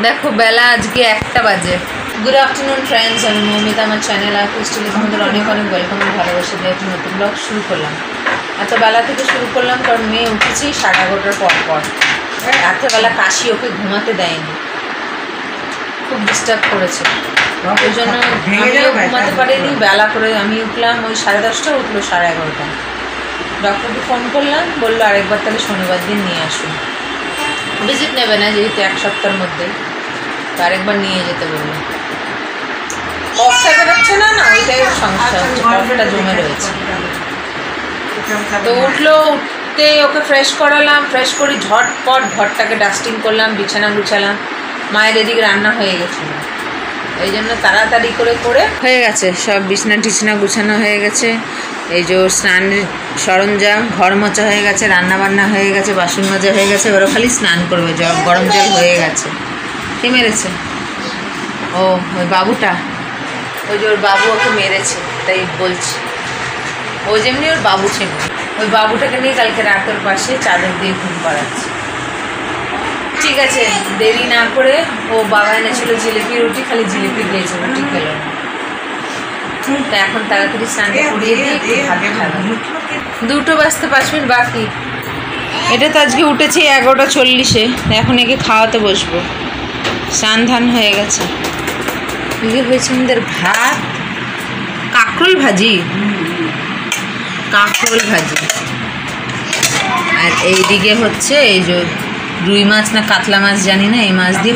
দেখো বেলা আজকে 1টা বাজে। গুড আফটারনুন ফ্রেন্ডস, আমি মৌমিতা, আমার চ্যানেল আর ক্রিস্টালে তোমাদের অনেক অনেক ওয়েলকাম আর ভালোবাসা দিয়ে একটা নতুন ব্লগ শুরু করলাম। এত বেলা থেকে শুরু করলাম কারণ মেয়ে উঠেছি 11:30 পর। রাত্রেবেলা কাশি ওকে ঘুমাতে দেয়নি, খুব ডিস্টার্ব করেছে, ওই জন্য আমিও ঘুমাতে পারিনি। বেলা করে আমি উঠলাম ওই 10:30, উঠলো 11:30। ডক্টরকে ফোন করলাম, বললো আরেকবার তাহলে শনিবার দিন নিয়ে আসুন। ভিজিট নেবে না যেহেতু 1 সপ্তাহের মধ্যে, তো আরেকবার নিয়ে যেতে বললো। কফটা বেরোচ্ছে না, ওইটাই সমস্যা হচ্ছে, কফটা জমে রয়েছে। তো উঠলো, উঠতে ওকে ফ্রেশ করালাম, ফ্রেশ করি ঝটপট ঘরটাকে ডাস্টিং করলাম, বিছানা গুছালাম। মায়ের এদিকে রান্না হয়ে গেছিলো, এই জন্য তাড়াতাড়ি করে হয়ে গেছে সব। বিছনা টিছনা গুছানো হয়ে গেছে, এই যে স্নানের সরঞ্জাম, ঘর মোছা হয়ে গেছে, রান্না বান্না হয়ে গেছে, বাসন মাজা হয়ে গেছে। ওরা খালি স্নান করবে, গরম জল হয়ে গেছে। কে মেরেছে? ও ওই বাবুটা, ওই যে ওর বাবু ওকে মেরেছে, তাই বলছি। ও যেমনি ওর বাবু ছিল, ওই বাবুটাকে নিয়ে কালকে রাতের পাশে চাদর দিয়ে ঘুম পাড়াচ্ছে। ঠিক আছে, দেরি না করে ও বাবা এনেছিল জিলিপি রুটি, খালি জিলিপি দিয়েছে, রুটি খেলো না। তা এখন তাড়াতাড়ি স্নানটা করিয়ে দিয়ে একটু ভাত খাবো। 2টো বাজতে 5 মিনিট বাকি। এটা তো আজকে উঠেছি 11:40-এ, এখন একে খাওয়াতে বসবো। স্নান ধান হয়ে গেছে। এদিকে হয়েছে আমাদের ভাত, কাঁকরোল ভাজি, আর এইদিকে হচ্ছে এই যে রুই মাছ না কাতলা মাছ জানি না, এই মাছ দিয়ে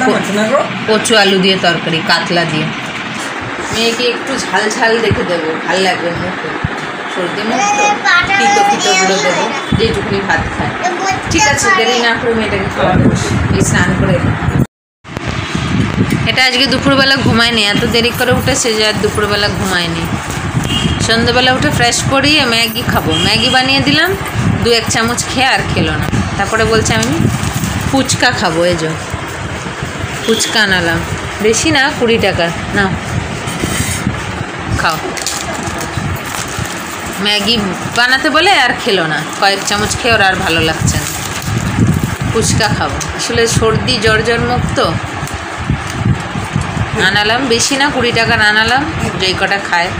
কচু আলু দিয়ে তরকারি, কাতলা দিয়ে। মেয়েকে একটু ঝাল ঝাল দেখে দেবো, ভাল লাগবে মুখে, সর্দি মুখ তো, পিতো দেবো যেটুকুনি ভাত খায়। ঠিক আছে, দেরি না করে মেয়েটাকে খাওয়াতে বসি, এই স্নান করে। এটা আজকে দুপুরবেলা ঘুমায়নি, এত দেরি করে উঠেছে যে আর দুপুরবেলা ঘুমায়নি। সন্ধ্যেবেলা উঠে ফ্রেশ করিয়ে ম্যাগি খাবো, ম্যাগি বানিয়ে দিলাম, 2-1 চামচ খেয়ে আর খেলো না। তারপরে বলছে আমি ফুচকা খাবো, এই যে ফুচকা আনালাম, বেশি না 20 টাকার, না খাও। ম্যাগি বানাতে বলে আর খেলো না, কয়েক চামচ খেয়ে ওর আর ভালো লাগছে না। ফুচকা খাবো, আসলে সর্দি জ্বর মুক্ত আনালাম, বেশি না 20 টাকার আনালাম, যেই কটা খায়।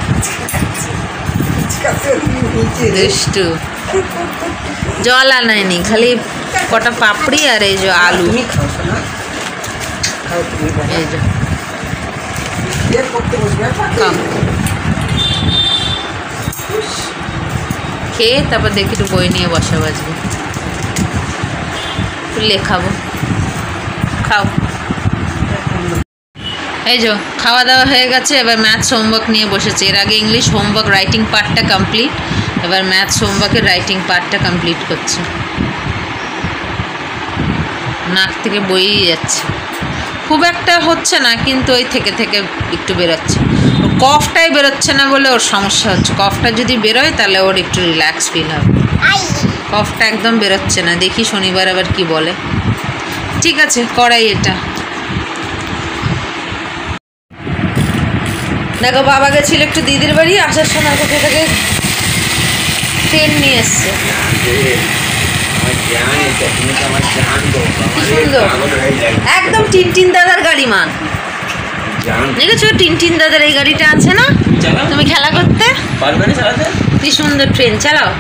দুষ্টু, জল আনায়নি, খালি কটা পাপড়ি আর এই যে আলু, এই যে খেয়ে তারপর দেখি একটু বই নিয়ে বসা বাজবে, লেখাবো। খাও। এই যে খাওয়া দাওয়া হয়ে গেছে, এবার ম্যাথস হোমওয়ার্ক নিয়ে বসেছে। এর আগে ইংলিশ হোমওয়ার্ক রাইটিং পার্টটা কমপ্লিট, এবার ম্যাথস হোমওয়ার্কের রাইটিং পার্টটা কমপ্লিট করছে। নাক থেকে বইই যাচ্ছে, খুব একটা হচ্ছে না, কিন্তু ওই থেকে একটু বেরোচ্ছে। ওর কফটাই বেরোচ্ছে না বলে ওর সমস্যা হচ্ছে। কফটা যদি বেরোয় তাহলে ওর একটু রিল্যাক্স ফিল হবে। কফটা একদম বেরোচ্ছে না, দেখি শনিবার আবার কি বলে। ঠিক আছে, করাই এটা। দেখো বাবা গেছিল একটু দিদির বাড়ি, আসার সময় কোথা থেকে ট্রেন নিয়ে এসছে। একদম টিনটিন দাদার গাড়ি, মা দেখেছো? টিনটিন দাদার এই গাড়িটা আছে না, তুমি খেলা করতে কি সুন্দর ট্রেন চালাও।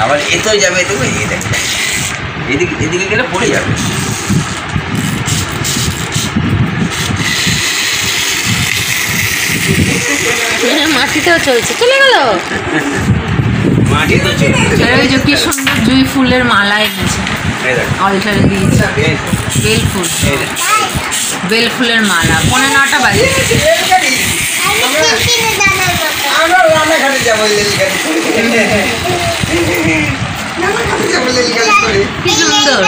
আবার এতই যাবে, এদিকে গেলে পড়ে যাবে। মাটিতেও চলছে, চলে গেল মাটিতে চলছে। ওই যে কি সুন্দর জুঁই ফুলের মালা এনেছে, অলটারে দিয়েছে, বেল ফুলের মালা। 9:45 বাজে। কি সুন্দর।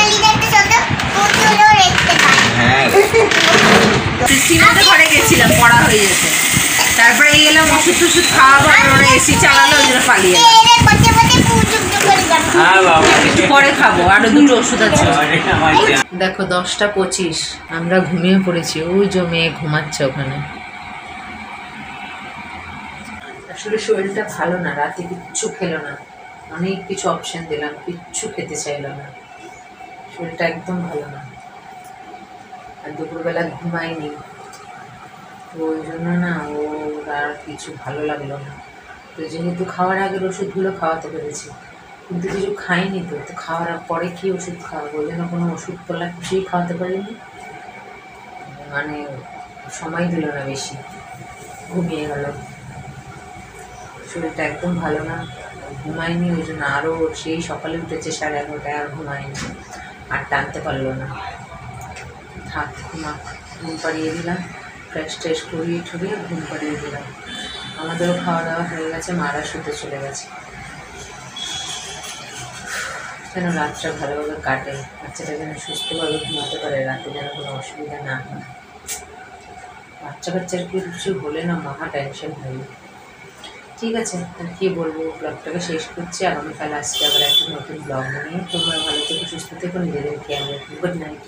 সিনেমাতে ঘরে গেছিলাম, পড়া হয়ে যেতে, তারপরে এলাম ওষুধ টষুধ খাওয়াবো, আর ওরা এসি চালালো, ওই জন্য পালিয়ে এলাম। একটু পরে খাবো, আরো দুটো ওষুধ আছে। দেখো 10টা 25, আমরা ঘুমিয়ে পড়েছি। ওই যে মেয়ে ঘুমাচ্ছে ওখানে। আসলে শরীরটা ভালো না, রাতে কিচ্ছু খেলো না, অনেক কিছু অপশন দিলাম, কিচ্ছু খেতে চাইলো না, শরীরটা একদম ভালো না। আর দুপুরবেলা ঘুমায়নি, তো ওই জন্য না ওর আর কিছু ভালো লাগলো না। তো যেহেতু খাওয়ার আগের ওষুধগুলো খাওয়াতে পেরেছি, কিন্তু কিছু খাইনি, তো তো খাওয়ার পরে কি ওষুধ খাওয়াবো, ওই জন্য কোনো ওষুধ তোলা কিছুই খাওয়াতে পারিনি। মানে সময় দিল না বেশি, ঘুমিয়ে গেল। শরীরটা একদম ভালো না, ঘুমায়নি, ওই জন্য আরও সেই সকালে উঠেছে 11:30, আর ঘুমায়নি, আর টানতে পারলো না। থাক ঘুমাক, ঘুম পাড়িয়ে দিলাম, ফ্রেশ ট্রেশ করিয়ে ঠরিয়ে ঘুম পাড়িয়ে দিলাম। আমাদেরও খাওয়া দাওয়া হয়ে গেছে, মারা শুতে চলে গেছে। যেন রাতটা ভালোভাবে কাটে, বাচ্চাটা যেন সুস্থভাবে ঘুমাতে পারে, রাতে যেন কোনো অসুবিধা না হয়। বাচ্চা কাচ্চার কিছু হলে না মহা টেনশন হয়। ঠিক আছে, আর কী বলবো, ব্লগটাকে শেষ করছি। আগামীকাল আসছে আবার একটা নতুন ব্লগ নিয়ে। তোমরা ভালো থেকো, সুস্থ থেকো, নিজেদের খেয়াল রাখো। Good night.